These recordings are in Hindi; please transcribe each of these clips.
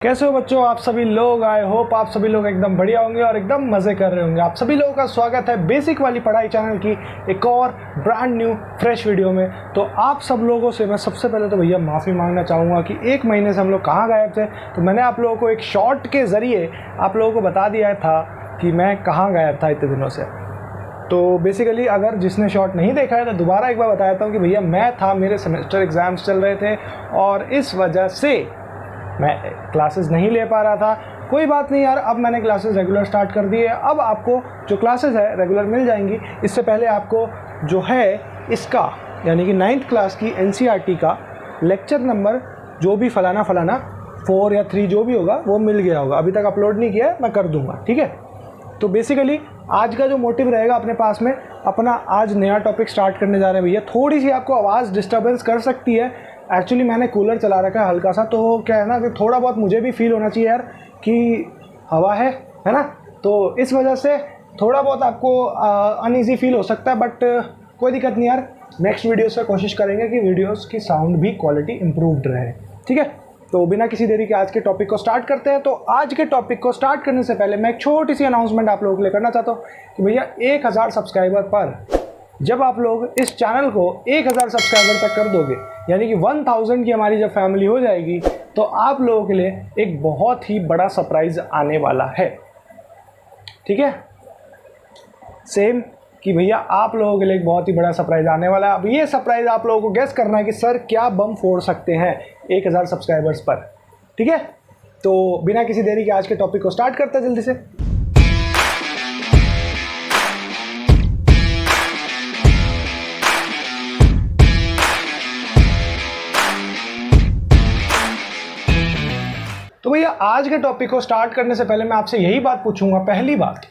कैसे हो बच्चों, आप सभी लोग। आई होप आप सभी लोग एकदम बढ़िया होंगे और एकदम मज़े कर रहे होंगे। आप सभी लोगों का स्वागत है बेसिक वाली पढ़ाई चैनल की एक और ब्रांड न्यू फ्रेश वीडियो में। तो आप सब लोगों से मैं सबसे पहले तो भैया माफ़ी मांगना चाहूँगा कि एक महीने से हम लोग कहाँ गायब थे। तो मैंने आप लोगों को एक शॉर्ट के ज़रिए आप लोगों को बता दिया था कि मैं कहाँ गायब था इतने दिनों से। तो बेसिकली अगर जिसने शॉर्ट नहीं देखा है तो दोबारा एक बार बता देता हूँ कि भैया मैं था, मेरे सेमेस्टर एग्ज़ाम्स चल रहे थे और इस वजह से मैं क्लासेस नहीं ले पा रहा था। कोई बात नहीं यार, अब मैंने क्लासेस रेगुलर स्टार्ट कर दी है। अब आपको जो क्लासेस है रेगुलर मिल जाएंगी। इससे पहले आपको जो है इसका यानी कि 9th क्लास की NCERT का लेक्चर नंबर जो भी फलाना 4 या 3 जो भी होगा वो मिल गया होगा। अभी तक अपलोड नहीं किया है, मैं कर दूंगा, ठीक है। तो बेसिकली आज का जो मोटिव रहेगा अपने पास में, अपना आज नया टॉपिक स्टार्ट करने जा रहे हैं भैया। थोड़ी सी आपको आवाज़ डिस्टर्बेंस कर सकती है, एक्चुअली मैंने कूलर चला रखा है हल्का सा, तो क्या है ना कि थोड़ा बहुत मुझे भी फील होना चाहिए यार कि हवा है ना। तो इस वजह से थोड़ा बहुत आपको अनईजी फील हो सकता है, बट कोई दिक्कत नहीं यार। नेक्स्ट वीडियो से कोशिश करेंगे कि वीडियोस की साउंड भी क्वालिटी इम्प्रूव्ड रहे, ठीक है। तो बिना किसी देरी के आज के टॉपिक को स्टार्ट करते हैं। तो आज के टॉपिक को स्टार्ट करने से पहले मैं एक छोटी सी अनाउंसमेंट आप लोगों के लिए करना चाहता हूँ कि भैया 1000 सब्सक्राइबर पर जब आप लोग इस चैनल को 1000 सब्सक्राइबर तक कर दोगे, यानी कि 1000 की हमारी जब फैमिली हो जाएगी, तो आप लोगों के लिए एक बहुत ही बड़ा सरप्राइज़ आने वाला है, ठीक है। सेम कि भैया आप लोगों के लिए एक बहुत ही बड़ा सरप्राइज़ आने वाला है। अब ये सरप्राइज़ आप लोगों को गेस करना है कि सर क्या बम फोड़ सकते हैं 1000 सब्सक्राइबर्स पर, ठीक है। तो बिना किसी देरी के आज के टॉपिक को स्टार्ट करते हैं जल्दी से। तो भैया आज के टॉपिक को स्टार्ट करने से पहले मैं आपसे यही बात पूछूंगा, पहली बात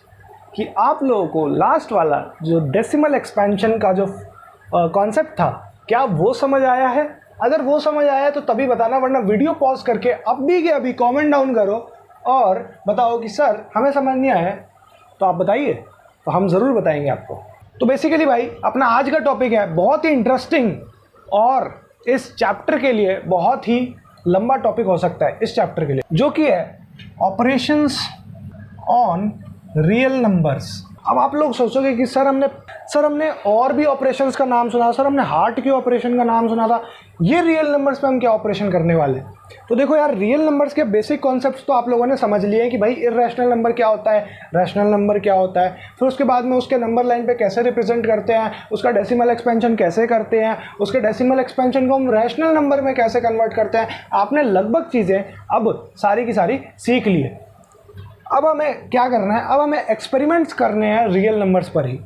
कि आप लोगों को लास्ट वाला जो डेसिमल एक्सपेंशन का जो कॉन्सेप्ट था, क्या वो समझ आया है? अगर वो समझ आया है तो तभी बताना, वरना वीडियो पॉज करके अभी के अभी कमेंट डाउन करो और बताओ कि सर हमें समझ नहीं आया है। तो आप बताइए, तो हम ज़रूर बताएंगे आपको। तो बेसिकली भाई अपना आज का टॉपिक है बहुत ही इंटरेस्टिंग और इस चैप्टर के लिए बहुत ही लंबा टॉपिक हो सकता है इस चैप्टर के लिए, जो कि है ऑपरेशंस ऑन रियल नंबर्स। अब आप लोग सोचोगे कि सर हमने और भी ऑपरेशंस का नाम सुना, सर हमने हार्ट के ऑपरेशन का नाम सुना था, ये रियल नंबर्स पे हम क्या ऑपरेशन करने वाले। तो देखो यार, रियल नंबर्स के बेसिक कॉन्सेप्ट्स तो आप लोगों ने समझ लिए हैं कि भाई इर्रेशनल नंबर क्या होता है, रैशनल नंबर क्या होता है, फिर उसके बाद में उसके नंबर लाइन पे कैसे रिप्रेजेंट करते हैं, उसका डेसिमल एक्सपेंशन कैसे करते हैं, उसके डेसिमल एक्सपेंशन को हम रैशनल नंबर में कैसे कन्वर्ट करते हैं। आपने लगभग चीज़ें अब सारी की सारी सीख ली है। अब हमें क्या करना है, अब हमें एक्सपेरिमेंट्स करने हैं रियल नंबर्स पर ही।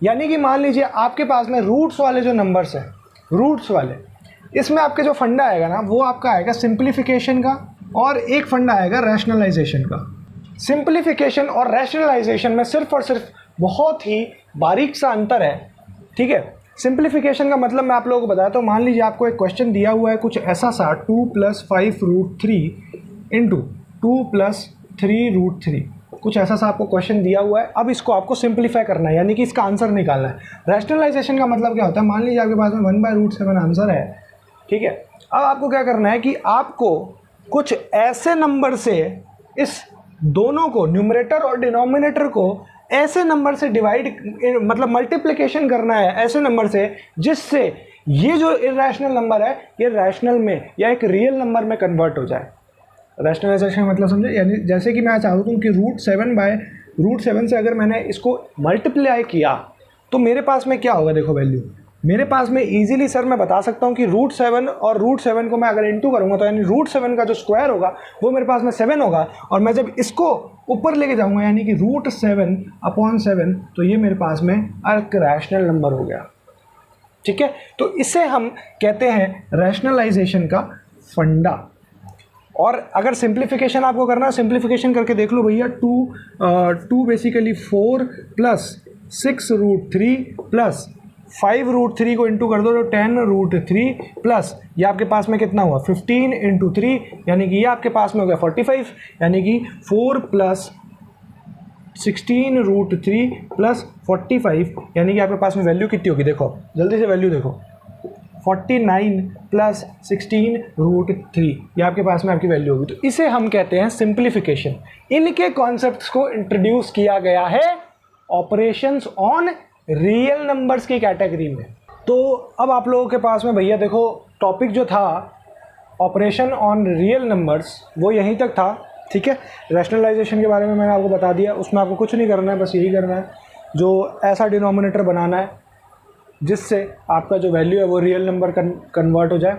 यानी कि मान लीजिए आपके पास में रूट्स वाले जो नंबर्स हैं, रूट्स वाले, इसमें आपके जो फंडा आएगा ना, वो आपका आएगा सिंप्लीफिकेशन का और एक फंडा आएगा रैशनलाइजेशन का। सिंप्लीफिकेशन और रैशनलाइजेशन में सिर्फ और सिर्फ बहुत ही बारीक सा अंतर है, ठीक है। सिंप्लीफिकेशन का मतलब मैं आप लोगों को बताता हूँ। मान लीजिए आपको एक क्वेश्चन दिया हुआ है कुछ ऐसा सा, 2 + 5√3 इंटू 2 + 3√3, कुछ ऐसा सा आपको क्वेश्चन दिया हुआ है। अब इसको आपको सिंप्लीफाई करना है, यानी कि इसका आंसर निकालना है। रैशनलाइजेशन का मतलब क्या होता है, मान लीजिए आपके पास में 1/√7 आंसर है, ठीक है। अब आपको क्या करना है कि आपको कुछ ऐसे नंबर से इस दोनों को, न्यूमरेटर और डिनोमिनेटर को, ऐसे नंबर से डिवाइड मतलब मल्टीप्लिकेशन करना है ऐसे नंबर से जिससे ये जो इर्रेशनल नंबर है ये रैशनल में या एक रियल नंबर में कन्वर्ट हो जाए। रैशनलाइजेशन मतलब समझे, यानी जैसे कि मैं चाहता हूँ कि √7 से अगर मैंने इसको मल्टीप्लाई किया तो मेरे पास में क्या होगा, देखो वैल्यू मेरे पास में इजीली सर मैं बता सकता हूँ कि √7 और √7 को मैं अगर इंटू करूँगा तो यानी √7 का जो स्क्वायर होगा वो मेरे पास में 7 होगा, और मैं जब इसको ऊपर लेके जाऊँगा यानी कि √7/7, तो ये मेरे पास में एक रैशनल नंबर हो गया, ठीक है। तो इसे हम कहते हैं रैशनलाइजेशन का फंडा। और अगर सिंप्लीफिकेशन आपको करना है, सिंप्लीफिकेशन करके देख लो भैया। 2 बेसिकली 4 + 6√3 + 5√3 को इंटू कर दो तो 10√3 प्लस ये आपके पास में कितना हुआ 15 × 3, यानी कि ये आपके पास में हो गया 45, यानी कि 4 + 16√3 + 45, यानी कि आपके पास में वैल्यू कितनी होगी, देखो जल्दी से वैल्यू देखो, 49 प्लस 16 रूट 3, ये आपके पास में आपकी वैल्यू होगी। तो इसे हम कहते हैं सिंप्लीफिकेशन। इनके कॉन्सेप्ट्स को इंट्रोड्यूस किया गया है ऑपरेशंस ऑन रियल नंबर्स की कैटेगरी में। तो अब आप लोगों के पास में भैया देखो टॉपिक जो था ऑपरेशन ऑन रियल नंबर्स वो यहीं तक था, ठीक है। रैशनलाइजेशन के बारे में मैंने आपको बता दिया, उसमें आपको कुछ नहीं करना है, बस यही करना है जो ऐसा डिनोमिनेटर बनाना है जिससे आपका जो वैल्यू है वो रियल नंबर कन्वर्ट हो जाए।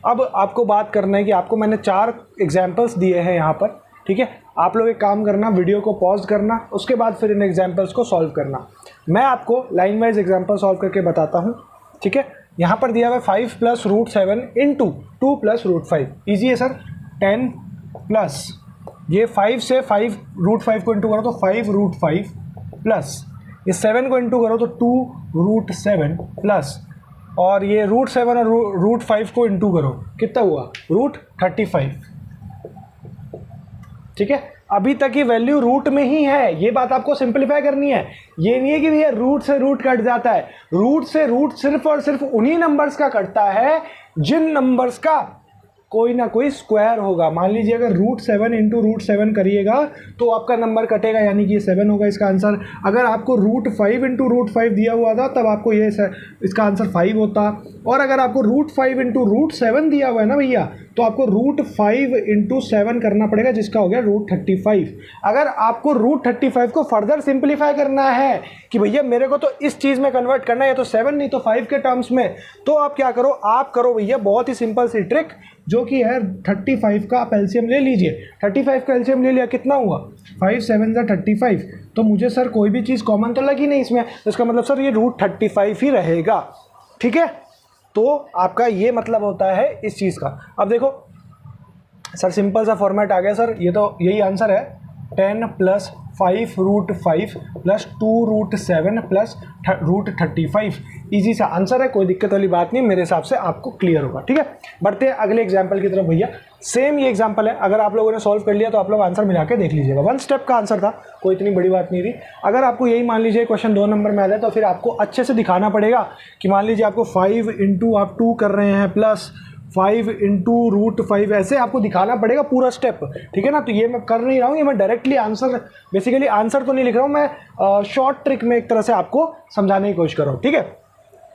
अब आपको बात करना है कि आपको मैंने 4 एग्जांपल्स दिए हैं यहाँ पर, ठीक है। आप लोग एक काम करना, वीडियो को पॉज करना, उसके बाद फिर इन एग्जांपल्स को सॉल्व करना। मैं आपको लाइन वाइज एग्जांपल सॉल्व करके बताता हूँ, ठीक है। यहाँ पर दिया हुआ है 5 plus root 7 into 2 plus root 5। Easy है सर। 10 प्लस ये 5 से 5 रूट 5 को इंटू करो तो 5 रूट 5 प्लस ये 7 को इंटू करो तो 2 रूट 7 प्लस और ये रूट 7 और रूट 5 को इंटू करो, कितना हुआ रूट 35, ठीक है। अभी तक की वैल्यू रूट में ही है, ये बात आपको सिंपलीफाई करनी है। ये नहीं है कि भैया रूट से रूट कट जाता है, रूट से रूट सिर्फ और सिर्फ उन्हीं नंबर्स का कटता है जिन नंबर्स का कोई ना कोई स्क्वायर होगा। मान लीजिए अगर रूट 7 इंटू रूट 7 करिएगा तो आपका नंबर कटेगा, यानी कि ये 7 होगा इसका आंसर। अगर आपको रूट 5 इंटू रूट 5 दिया हुआ था तब आपको ये इसका आंसर 5 होता। और अगर आपको रूट 5 इंटू रूट 7 दिया हुआ है ना भैया, तो आपको रूट 5 इंटू 7 करना पड़ेगा, जिसका हो गया रूट 35। अगर आपको रूट 35 को फर्दर सिंप्लीफाई करना है कि भैया मेरे को तो इस चीज़ में कन्वर्ट करना है, या तो 7 नहीं तो 5 के टर्म्स में, तो आप क्या करो, आप करो भैया बहुत ही सिंपल सी ट्रिक, जो कि है 35 का आप एलसीएम ले लीजिए। 35 का एलसीएम ले लिया, कितना हुआ 5 7 ज़ा 35। तो मुझे सर कोई भी चीज़ कॉमन तो लगी नहीं इसमें, तो इसका मतलब सर ये रूट 35 ही रहेगा, ठीक है। तो आपका ये मतलब होता है इस चीज़ का। अब देखो सर सिंपल सा फॉर्मेट आ गया सर, ये तो यही आंसर है 10 plus 5 root 5 plus 2 root 7 plus root 35। Easy सा आंसर है, कोई दिक्कत वाली बात नहीं, मेरे हिसाब से आपको क्लियर होगा, ठीक है। बढ़ते हैं अगले एग्जाम्पल की तरफ भैया। सेम ये एग्जाम्पल है, अगर आप लोगों ने सॉल्व कर लिया तो आप लोग आंसर मिला के देख लीजिएगा। 1 स्टेप का आंसर था, कोई इतनी बड़ी बात नहीं थी। अगर आपको यही मान लीजिए क्वेश्चन 2 नंबर में आ जाए तो फिर आपको अच्छे से दिखाना पड़ेगा कि मान लीजिए आपको 5 इंटू आप 2 कर रहे हैं प्लस 5 इंटू रूट 5, ऐसे आपको दिखाना पड़ेगा पूरा स्टेप, ठीक है ना। तो ये मैं कर नहीं रहा हूँ, ये मैं डायरेक्टली आंसर, बेसिकली आंसर तो नहीं लिख रहा हूँ मैं, शॉर्ट ट्रिक में एक तरह से आपको समझाने की कोशिश कर रहा हूँ, ठीक है।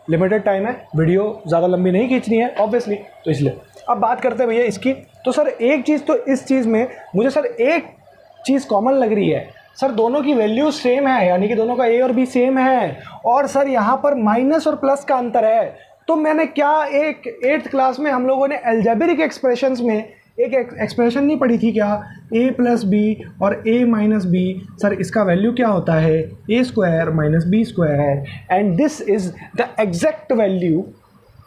लिमिटेड टाइम है, वीडियो ज़्यादा लंबी नहीं खींचनी है ऑब्वियसली, तो इसलिए अब बात करते हैं भैया इसकी। तो सर एक चीज़ तो इस चीज़ में मुझे सर एक चीज़ कॉमन लग रही है सर, दोनों की वैल्यू सेम है, यानी कि दोनों का ए और बी सेम है, और सर यहाँ पर माइनस और प्लस का अंतर है। तो मैंने क्या एक 8th क्लास में हम लोगों ने अलजेब्रिक एक्सप्रेशंस में एक एक्सप्रेशन नहीं पढ़ी थी क्या, a प्लस बी और a माइनस बी। सर इसका वैल्यू क्या होता है, a square minus B square, and this is the exact value,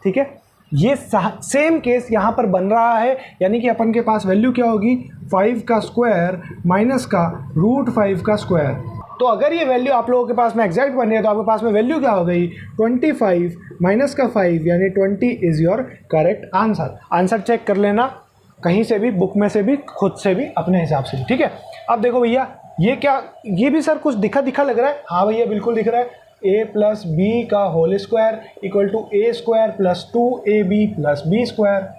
ठीक है। ये सेम केस यहाँ पर बन रहा है, यानी कि अपन के पास वैल्यू क्या होगी 5 का स्क्वायर माइनस का रूट 5 का स्क्वायर। तो अगर ये वैल्यू आप लोगों के पास में एग्जैक्ट बन रही है तो आपके पास में वैल्यू क्या हो गई 25 माइनस का 5, यानी 20 is your correct answer. Answer check कर लेना कहीं से भी, बुक में से भी, खुद से भी, अपने हिसाब से भी, ठीक है। अब देखो भैया ये क्या, ये भी सर कुछ दिखा लग रहा है। हाँ भैया बिल्कुल दिख रहा है, a प्लस बी का whole square equal to a square plus 2ab plus B square.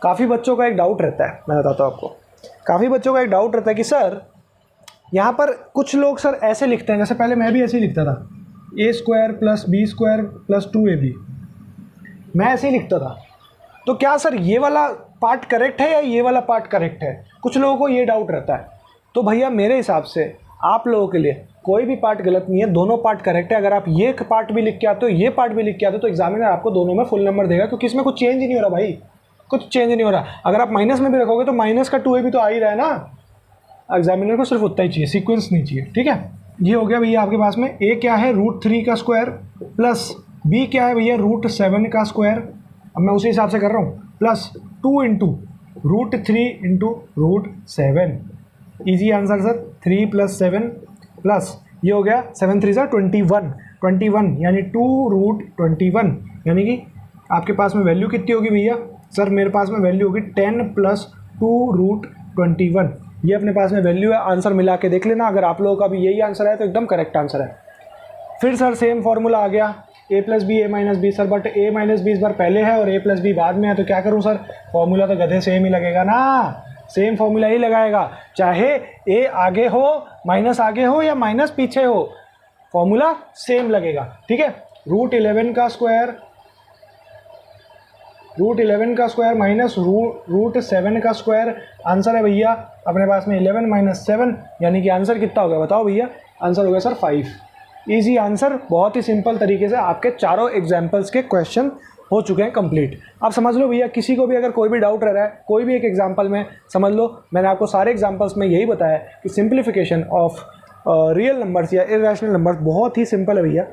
काफ़ी बच्चों का एक डाउट रहता है, मैं बताता हूँ आपको, काफ़ी बच्चों का एक डाउट रहता है कि सर यहाँ पर कुछ लोग सर ऐसे लिखते हैं, जैसे पहले मैं भी ऐसे ही लिखता था, a square plus B square plus 2ab, मैं ऐसे ही लिखता था। तो क्या सर ये वाला पार्ट करेक्ट है या ये वाला पार्ट करेक्ट है, कुछ लोगों को ये डाउट रहता है। तो भैया मेरे हिसाब से आप लोगों के लिए कोई भी पार्ट गलत नहीं है, दोनों पार्ट करेक्ट है। अगर आप ये पार्ट भी लिख के आते हो, ये पार्ट भी लिख के आते हो, तो एग्जामिनर आपको दोनों में फुल नंबर देगा, क्योंकि इसमें कुछ चेंज ही नहीं हो रहा भाई, कुछ चेंज नहीं हो रहा। अगर आप माइनस में भी रखोगे तो माइनस का 2ab तो आ ही रहा है ना, एग्जामिनर को सिर्फ उतना ही चाहिए, सीक्वेंस नहीं चाहिए, ठीक है। ये हो गया भैया आपके पास में, a क्या है रूट 3 का स्क्वायर प्लस b क्या है भैया रूट 7 का स्क्वायर, अब मैं उसी हिसाब से कर रहा हूँ, plus 2 into root 3 into root 7। Easy answer sir, 3 plus 7 plus ये हो गया 7 3 सा 21 यानी 2 रूट 21, यानी कि आपके पास में वैल्यू कितनी होगी भैया, सर मेरे पास में वैल्यू होगी 10 प्लस 2 रूट 21। ये अपने पास में वैल्यू है, आंसर मिला के देख लेना, अगर आप लोगों का भी यही आंसर है तो एकदम करेक्ट आंसर है। फिर सर सेम फॉर्मूला आ गया A plus B A minus B. Sir but A minus B इस बार पहले है और ए प्लस बी बाद में है, तो क्या करूँ सर? फॉर्मूला तो गधे सेम ही लगेगा ना, सेम फॉर्मूला ही लगाएगा, चाहे ए आगे हो, माइनस आगे हो या माइनस पीछे हो, फॉर्मूला सेम लगेगा। ठीक है, रूट 11 का स्क्वायर माइनस रूट 7 का स्क्वायर आंसर है भैया अपने पास में 11 माइनस 7, यानी कि आंसर कितना हो गया बताओ भैया? आंसर हो गया सर 5। इजी आंसर, बहुत ही सिंपल तरीके से आपके चारों एग्जाम्पल्स के क्वेश्चन हो चुके हैं कंप्लीट। आप समझ लो भैया, किसी को भी अगर कोई भी डाउट रह रहा है कोई भी एक एग्जाम्पल में, समझ लो मैंने आपको सारे एग्जाम्पल्स में यही बताया कि सिंप्लीफिकेशन ऑफ रियल नंबर्स या इरेशनल नंबर्स बहुत ही सिंपल है भैया।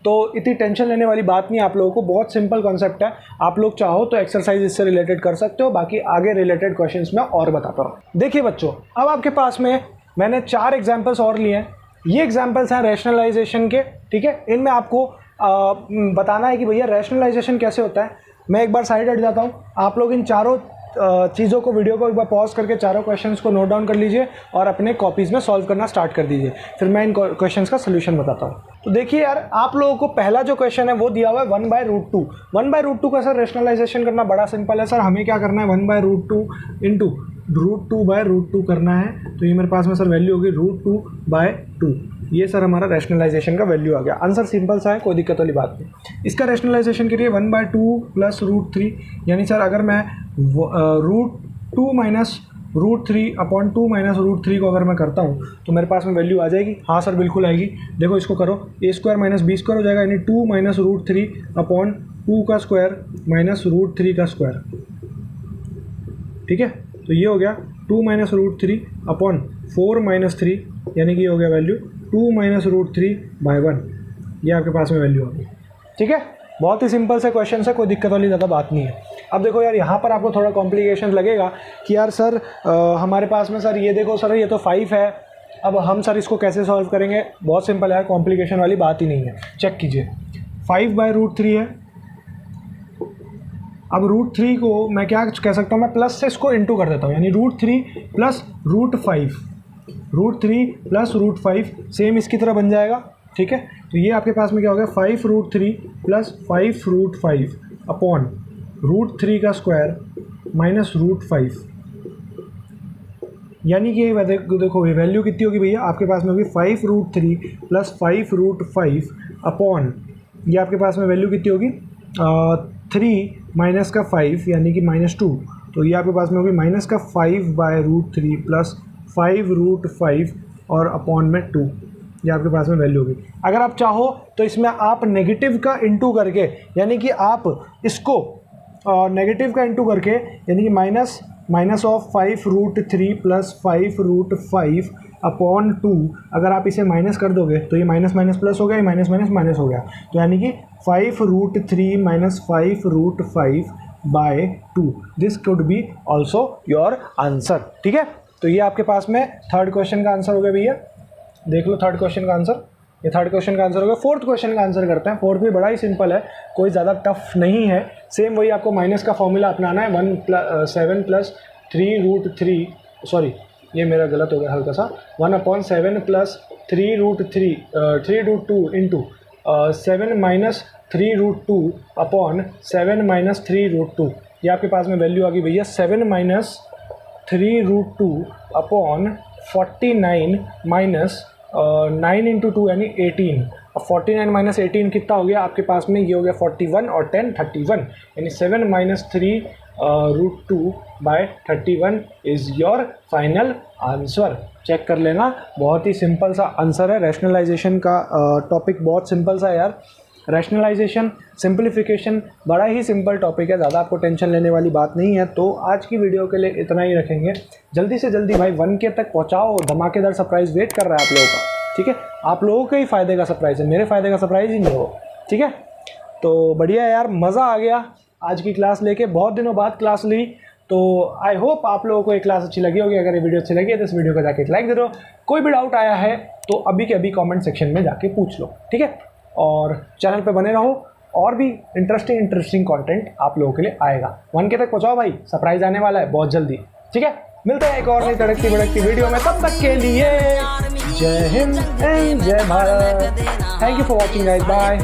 तो इतनी टेंशन लेने वाली बात नहीं है आप लोगों को, बहुत सिंपल कॉन्सेप्ट है। आप लोग चाहो तो एक्सरसाइज इससे रिलेटेड कर सकते हो, बाकी आगे रिलेटेड क्वेश्चंस में और बताता हूँ। देखिए बच्चों, अब आपके पास में मैंने 4 एग्जाम्पल्स और लिए हैं। ये एग्जाम्पल्स हैं रैशनलाइजेशन के। ठीक है, इनमें आपको बताना है कि भैया रैशनलाइजेशन कैसे होता है। मैं एक बार साइड हट जाता हूँ, आप लोग इन चारों चीज़ों को, वीडियो को एक बार पॉज करके चारों क्वेश्चंस को नोट डाउन कर लीजिए और अपने कॉपीज़ में सॉल्व करना स्टार्ट कर दीजिए, फिर मैं इन क्वेश्चंस का सोल्यूशन बताता हूँ। तो देखिए यार, आप लोगों को पहला जो क्वेश्चन है वो दिया हुआ है 1/√2। 1/√2 का सर रैशनलाइजेशन करना बड़ा सिंपल है। सर हमें क्या करना है, 1/√2 इंटू √2/√2 करना है। तो ये मेरे पास में सर वैल्यू होगी √2/2। ये सर हमारा रैशनलाइजेशन का वैल्यू आ गया। आंसर सिंपल सा है, कोई दिक्कत वाली बात नहीं। इसका रैशनलाइजेशन करिए 1/2 प्लस √3, यानी सर अगर मैं √2 माइनस √3 अपॉन 2 माइनस √3 को अगर मैं करता हूँ तो मेरे पास में वैल्यू आ जाएगी। हाँ सर बिल्कुल आएगी। देखो इसको करो, a² माइनस b² हो जाएगा, यानी 2 माइनस √3 अपॉन 2 का स्क्वायर माइनस √3 का स्क्वायर। ठीक है, तो ये हो गया 2 माइनस √3 अपॉन 4 माइनस 3, यानी कि ये हो गया वैल्यू 2 माइनस √3/1। ये आपके पास में वैल्यू होगी। ठीक है, बहुत ही सिंपल से क्वेश्चन है, कोई दिक्कत वाली ज़्यादा बात नहीं है। अब देखो यार, यहाँ पर आपको थोड़ा कॉम्प्लिकेशन लगेगा कि यार सर हमारे पास में सर ये देखो सर ये तो 5 है, अब हम सर इसको कैसे सॉल्व करेंगे? बहुत सिंपल है, कॉम्प्लिकेशन वाली बात ही नहीं है। चेक कीजिए, 5/√3 है। अब √3 को मैं क्या कह सकता हूँ, मैं प्लस से इसको इंटू कर देता हूँ, यानी √3 प्लस √5, √3 प्लस √5 सेम इसकी तरह बन जाएगा। ठीक है, तो ये आपके पास में क्या हो गया, 5√3 प्लस 5√5 अपॉन √3 का स्क्वायर माइनस √5, यानी कि देखो ये वैल्यू कितनी होगी भैया, आपके पास में होगी 5√3 प्लस 5√5 अपॉन, ये आपके पास में वैल्यू कितनी होगी 3 माइनस का 5, यानी कि -2। तो ये आपके पास में होगी माइनस का 5/√3 प्लस 5√5 और अपॉन में 2, ये आपके पास में वैल्यू होगी। अगर आप चाहो तो इसमें आप नेगेटिव का इंटू करके, यानी कि आप इसको नेगेटिव का इंटू करके, यानी कि माइनस ऑफ 5√3 प्लस 5√5 अपॉन 2, अगर आप इसे माइनस कर दोगे तो ये माइनस माइनस प्लस हो गया, ये माइनस माइनस माइनस हो गया, तो यानी कि 5√3 minus 5√5/2। This could be also your answer. ठीक है, तो ये आपके पास में थर्ड क्वेश्चन का आंसर हो गया भैया। देख लो थर्ड क्वेश्चन का आंसर, ये थर्ड क्वेश्चन का आंसर हो गया। फोर्थ क्वेश्चन का आंसर करते हैं। फोर्थ भी बड़ा ही सिंपल है, कोई ज़्यादा टफ नहीं है। सेम वही आपको माइनस का फॉर्मूला अपनाना है, 7 प्लस 3√3, सॉरी ये मेरा गलत हो गया हल्का सा, 1/7 plus 3√2 into 7 minus 3√2 upon 7 minus 3√2। ये आपके पास में वैल्यू आ गई भैया 7 माइनस 3√2 अपॉन 49 माइनस 9 इंटू 2 यानी 18। अब 49 माइनस 18 कितना हो गया आपके पास में, ये हो गया 41 और 10 31, यानी 7 minus 3√2/31 is your final answer. Check कर लेना, बहुत ही सिंपल सा आंसर है। रैशनलाइजेशन का टॉपिक बहुत सिंपल सा है यार। रैशनलाइजेशन, सिंप्लीफिकेशन बड़ा ही सिंपल टॉपिक है, ज़्यादा आपको टेंशन लेने वाली बात नहीं है। तो आज की वीडियो के लिए इतना ही रखेंगे। जल्दी से जल्दी भाई 1K तक पहुँचाओ, धमाकेदार सरप्राइज़ वेट कर रहा है आप लोगों का। ठीक है, आप लोगों के ही फ़ायदे का सरप्राइज़ है, मेरे फ़ायदे का सरप्राइज़ ही नहीं हो। ठीक है, तो बढ़िया यार, मज़ा आ गया आज की क्लास लेके, बहुत दिनों बाद क्लास ली। तो आई होप आप लोगों को ये क्लास अच्छी लगी होगी। अगर ये वीडियो अच्छी लगी है तो इस वीडियो को जाके एक लाइक दे दो। कोई भी डाउट आया है तो अभी के अभी कमेंट सेक्शन में जाके पूछ लो। ठीक है, और चैनल पे बने रहो, और भी इंटरेस्टिंग कंटेंट आप लोगों के लिए आएगा। 1K तक पहुँचाओ भाई, सरप्राइज आने वाला है बहुत जल्दी। ठीक है, मिलते हैं एक और नई तड़कती भड़कती वीडियो में, तब तक के लिए जय हिंद एंड जय Bharat. Thank you for watching guys, bye.